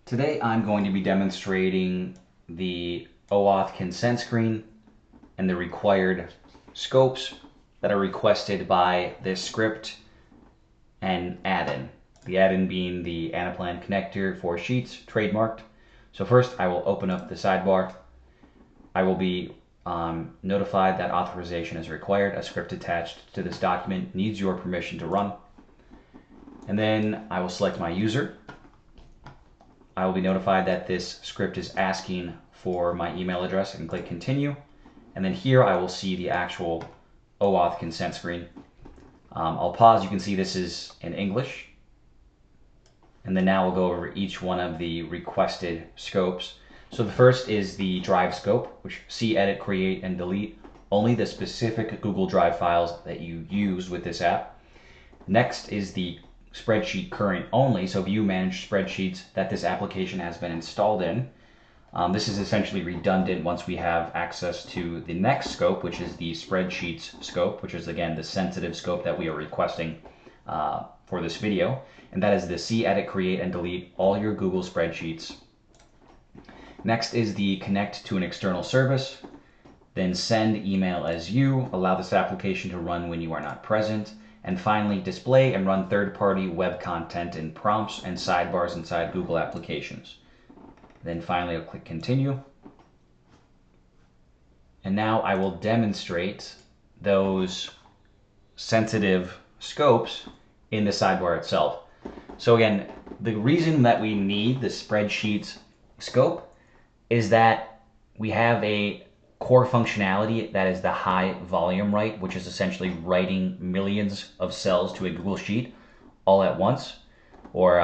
Today I'm going to be demonstrating the OAuth consent screen and the required scopes that are requested by this script and add-in. The add-in being the Anaplan connector for Sheets, trademarked. So first I will open up the sidebar. I will be notified that authorization is required. A script attached to this document needs your permission to run. And then I will select my user. I will be notified that this script is asking for my email address. I can click continue. And then here I will see the actual OAuth consent screen. I'll pause. You can see this is in English. And then now we'll go over each one of the requested scopes. So the first is the drive scope, which see, edit, create, and delete only the specific Google Drive files that you use with this app. Next is the spreadsheet current only, so view managed spreadsheets that this application has been installed in. This is essentially redundant once we have access to the next scope, which is the spreadsheets scope, which is again the sensitive scope that we are requesting for this video, and that is the see, edit, create, and delete all your Google spreadsheets. Next is the connect to an external service, then send email as you, allow this application to run when you are not present, and finally, display and run third-party web content in prompts and sidebars inside Google applications. Then finally, I'll click continue. And now I will demonstrate those sensitive scopes in the sidebar itself. So again, the reason that we need the spreadsheets scope is that we have a core functionality that is the high volume write, which is essentially writing millions of cells to a Google Sheet all at once or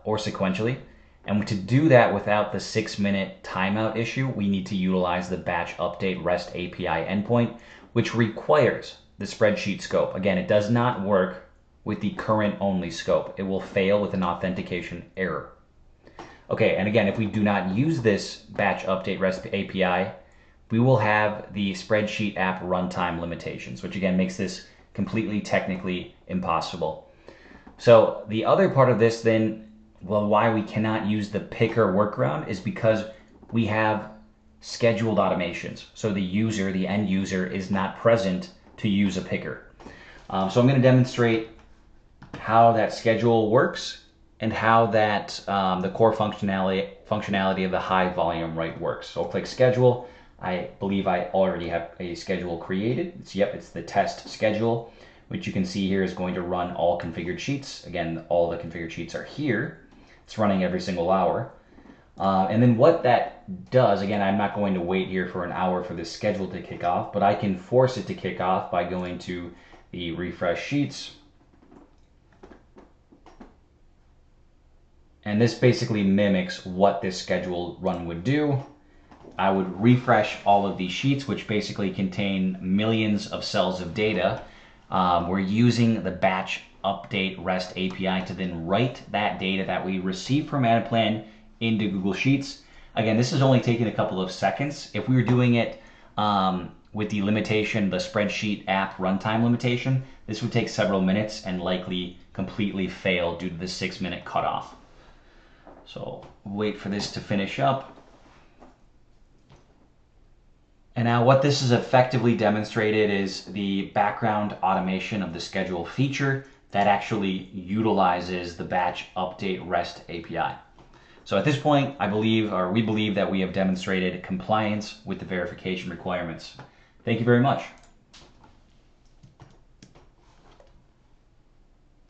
sequentially. And to do that without the 6-minute timeout issue, we need to utilize the batch update REST API endpoint, which requires the spreadsheet scope. Again, it does not work with the current only scope. It will fail with an authentication error. Okay, and again, if we do not use this batch update REST API, we will have the spreadsheet app runtime limitations, which again makes this completely technically impossible. So the other part of this then, well, why we cannot use the picker workaround is because we have scheduled automations. So the user, the end user, is not present to use a picker. So I'm going to demonstrate how that schedule works and how that the core functionality of the high volume write works. So I'll click schedule. I believe I already have a schedule created. It's the test schedule, which you can see here is going to run all configured sheets. Again, all the configured sheets are here. It's running every single hour. And then what that does, again, I'm not going to wait here for an hour for this schedule to kick off, but I can force it to kick off by going to the refresh sheets. And this basically mimics what this schedule run would do. I would refresh all of these sheets, which basically contain millions of cells of data. We're using the batch update REST API to then write that data that we receive from Anaplan into Google Sheets. Again, this is only taking a couple of seconds. If we were doing it with the limitation, the spreadsheet app runtime limitation, this would take several minutes and likely completely fail due to the 6-minute cutoff. So wait for this to finish up. And now what this is effectively demonstrated is the background automation of the schedule feature that actually utilizes the batch update REST API. So at this point, we believe that we have demonstrated compliance with the verification requirements. Thank you very much.